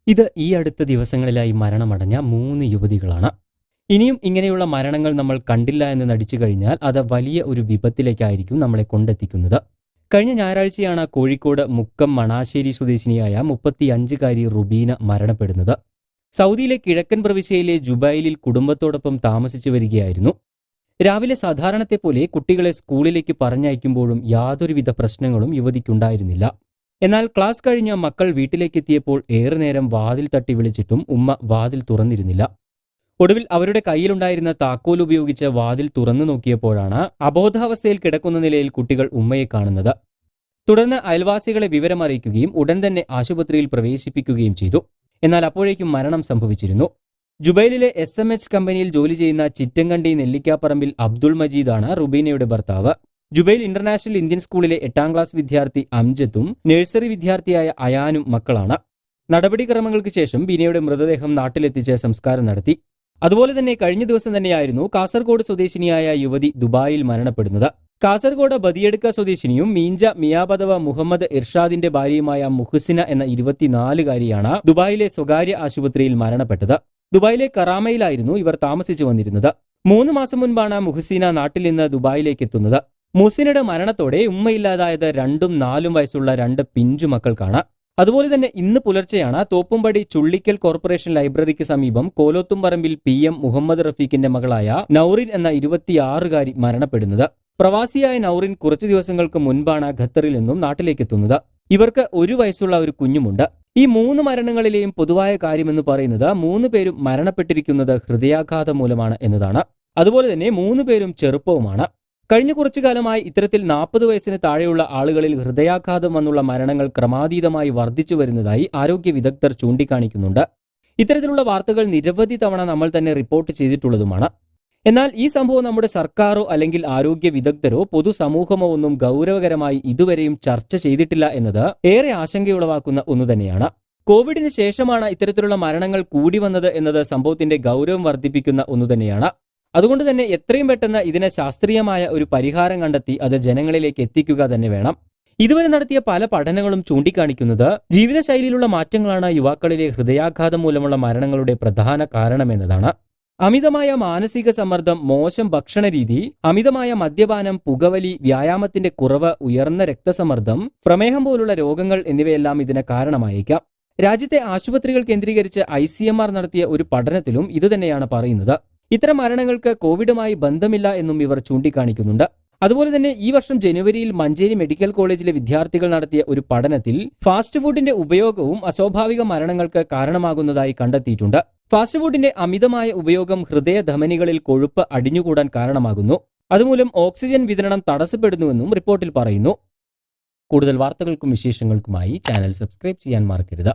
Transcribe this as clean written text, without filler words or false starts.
ഇത് ഈ അടുത്ത ദിവസങ്ങളിലായി മരണമടഞ്ഞ 3 യുവതികളാണ്. ഇനിയും ഇങ്ങനെയുള്ള മരണങ്ങൾ നമ്മൾ കണ്ടില്ല എന്ന് നടിച്ചു കഴിഞ്ഞാൽ അത് വലിയ ഒരു വിപത്തിലേക്കായിരിക്കും നമ്മളെ കൊണ്ടെത്തിക്കുന്നത്. കഴിഞ്ഞ ഞായറാഴ്ചയാണ് കോഴിക്കോട് മുക്കം മണാശ്ശേരി സ്വദേശിനിയായ 35-കാരി റുബീന മരണപ്പെടുന്നത്. സൗദിയിലെ കിഴക്കൻ പ്രവിശ്യയിലെ ജുബൈലിൽ കുടുംബത്തോടൊപ്പം താമസിച്ചു വരികയായിരുന്നു. രാവിലെ സാധാരണത്തെപ്പോലെ കുട്ടികളെ സ്കൂളിലേക്ക് പറഞ്ഞയക്കുമ്പോഴും യാതൊരുവിധ പ്രശ്നങ്ങളും യുവതിക്കുണ്ടായിരുന്നില്ല. എന്നാൽ ക്ലാസ് കഴിഞ്ഞ മക്കൾ വീട്ടിലേക്കെത്തിയപ്പോൾ ഏറെ നേരം വാതിൽ തട്ടി വിളിച്ചിട്ടും ഉമ്മ വാതിൽ തുറന്നിരുന്നില്ല. ഒടുവിൽ അവരുടെ കയ്യിലുണ്ടായിരുന്ന താക്കോൽ ഉപയോഗിച്ച് വാതിൽ തുറന്നു നോക്കിയപ്പോഴാണ് അബോധാവസ്ഥയിൽ കിടക്കുന്ന നിലയിൽ കുട്ടികൾ ഉമ്മയെ കാണുന്നത്. തുടർന്ന് അയൽവാസികളെ വിവരമറിയിക്കുകയും ഉടൻ തന്നെ ആശുപത്രിയിൽ പ്രവേശിപ്പിക്കുകയും ചെയ്തു. എന്നാൽ അപ്പോഴേക്കും മരണം സംഭവിച്ചിരുന്നു. ജുബൈലിലെ SMH കമ്പനിയിൽ ജോലി ചെയ്യുന്ന ചിറ്റങ്കണ്ടി നെല്ലിക്കാപ്പറമ്പിൽ അബ്ദുൾ മജീദാണ് റുബീനയുടെ ഭർത്താവ്. ജുബൈൽ ഇന്റർനാഷണൽ ഇന്ത്യൻ സ്കൂളിലെ 8ാം ക്ലാസ് വിദ്യാർത്ഥി അംജദും നഴ്സറി വിദ്യാർത്ഥിയായ അയാനും മക്കളാണ്. നടപടിക്രമങ്ങൾക്ക് ശേഷം ബീനയുടെ മൃതദേഹം നാട്ടിലെത്തിച്ച് സംസ്കാരം നടത്തി. അതുപോലെ തന്നെ കഴിഞ്ഞ ദിവസം തന്നെയായിരുന്നു കാസർഗോഡ് സ്വദേശിനിയായ യുവതി ദുബായിൽ മരണപ്പെടുന്നത്. കാസർഗോഡ് ബദിയടുക്ക സ്വദേശിനിയും മീഞ്ച മിയാപദവ മുഹമ്മദ് ഇർഷാദിന്റെ ഭാര്യയുമായ മുഹ്സിന എന്ന 24-കാരിയാണ് ദുബായിലെ സ്വകാര്യ ആശുപത്രിയിൽ മരണപ്പെട്ടത്. ദുബായിലെ കറാമയിലായിരുന്നു ഇവർ താമസിച്ചു വന്നിരുന്നത്. 3 മാസം മുൻപാണ് മുഹ്സിന നാട്ടിൽ നിന്ന് ദുബായിലേക്ക് എത്തുന്നത്. മുഹ്സിനയുടെ മരണത്തോടെ ഉമ്മയില്ലാതായത് 2ഉം 4ഉം വയസ്സുള്ള 2 പിഞ്ചു മക്കൾക്കാണ്. അതുപോലെ തന്നെ ഇന്ന് പുലർച്ചെയാണ് തോപ്പുംപടി ചുള്ളിക്കൽ കോർപ്പറേഷൻ ലൈബ്രറിക്ക് സമീപം കോലോത്തുംപറമ്പിൽ PM മുഹമ്മദ് റഫീഖിന്റെ മകളായ നൌറിൻ എന്ന 26-കാരി മരണപ്പെടുന്നത്. പ്രവാസിയായ നൌറിൻ കുറച്ചു ദിവസങ്ങൾക്ക് മുൻപാണ് ഖത്തറിൽ നിന്നും നാട്ടിലേക്കെത്തുന്നത്. ഇവർക്ക് 1 വയസ്സുള്ള ഒരു കുഞ്ഞുമുണ്ട്. ഈ 3 മരണങ്ങളിലെയും പൊതുവായ കാര്യമെന്ന് പറയുന്നത് 3 പേരും മരണപ്പെട്ടിരിക്കുന്നത് ഹൃദയാഘാതം മൂലമാണ് എന്നതാണ്. അതുപോലെ തന്നെ 3 പേരും ചെറുപ്പവുമാണ്. കഴിഞ്ഞ കുറച്ചു കാലമായി ഇത്തരത്തിൽ 40 വയസ്സിന് താഴെയുള്ള ആളുകളിൽ ഹൃദയാഘാതം വന്നുള്ള മരണങ്ങൾ ക്രമാതീതമായി വർദ്ധിച്ചു വരുന്നതായി ആരോഗ്യ വിദഗ്ധർ ചൂണ്ടിക്കാണിക്കുന്നുണ്ട്. ഇത്തരത്തിലുള്ള വാർത്തകൾ നിരവധി തവണ നമ്മൾ തന്നെ റിപ്പോർട്ട് ചെയ്തിട്ടുള്ളതുമാണ്. എന്നാൽ ഈ സംഭവം നമ്മുടെ സർക്കാരോ അല്ലെങ്കിൽ ആരോഗ്യ വിദഗ്ധരോ പൊതുസമൂഹമോ ഒന്നും ഗൗരവകരമായി ഇതുവരെയും ചർച്ച ചെയ്തിട്ടില്ല എന്നത് ഏറെ ആശങ്കയുളവാക്കുന്ന ഒന്നു തന്നെയാണ്. കോവിഡിന് ശേഷമാണ് ഇത്തരത്തിലുള്ള മരണങ്ങൾ കൂടി വന്നത് എന്നത് സംഭവത്തിന്റെ ഗൗരവം വർദ്ധിപ്പിക്കുന്ന ഒന്നു തന്നെയാണ്. അതുകൊണ്ട് തന്നെ എത്രയും പെട്ടെന്ന് ഇതിന് ശാസ്ത്രീയമായ ഒരു പരിഹാരം കണ്ടെത്തി അത് ജനങ്ങളിലേക്ക് എത്തിക്കുക തന്നെ വേണം. ഇതുവരെ നടത്തിയ പല പഠനങ്ങളും ചൂണ്ടിക്കാണിക്കുന്നത് ജീവിതശൈലിയിലുള്ള മാറ്റങ്ങളാണ് യുവാക്കളിലെ ഹൃദയാഘാതം മൂലമുള്ള മരണങ്ങളുടെ പ്രധാന കാരണമെന്നതാണ്. അമിതമായ മാനസിക സമ്മർദ്ദം, മോശം ഭക്ഷണരീതി, അമിതമായ മദ്യപാനം, പുകവലി, വ്യായാമത്തിന്റെ കുറവ്, ഉയർന്ന രക്തസമ്മർദ്ദം, പ്രമേഹം പോലുള്ള രോഗങ്ങൾ എന്നിവയെല്ലാം ഇതിന് കാരണമായേക്കാം. രാജ്യത്തെ ആശുപത്രികൾ കേന്ദ്രീകരിച്ച് ICMR നടത്തിയ ഒരു പഠനത്തിലും ഇതുതന്നെയാണ് പറയുന്നത്. ഇത്തരം മരണങ്ങൾക്ക് കോവിഡുമായി ബന്ധമില്ല എന്നും ഇവർ ചൂണ്ടിക്കാണിക്കുന്നുണ്ട്. അതുപോലെ തന്നെ ഈ വർഷം ജനുവരിയിൽ മഞ്ചേരി മെഡിക്കൽ കോളേജിലെ വിദ്യാർത്ഥികൾ നടത്തിയ ഒരു പഠനത്തിൽ ഫാസ്റ്റ് ഫുഡിന്റെ ഉപയോഗവും അസ്വാഭാവിക മരണങ്ങൾക്ക് കാരണമാകുന്നതായി കണ്ടെത്തിയിട്ടുണ്ട്. ഫാസ്റ്റ് ഫുഡിന്റെ അമിതമായ ഉപയോഗം ഹൃദയധമനികളിൽ കൊഴുപ്പ് അടിഞ്ഞുകൂടാൻ കാരണമാകുന്നു. അതുമൂലം ഓക്സിജൻ വിതരണം തടസ്സപ്പെടുന്നുവെന്നും റിപ്പോർട്ടിൽ പറയുന്നു. കൂടുതൽ വാർത്തകൾക്കും വിശേഷങ്ങൾക്കുമായി ചാനൽ സബ്സ്ക്രൈബ് ചെയ്യാൻ മറക്കരുത്.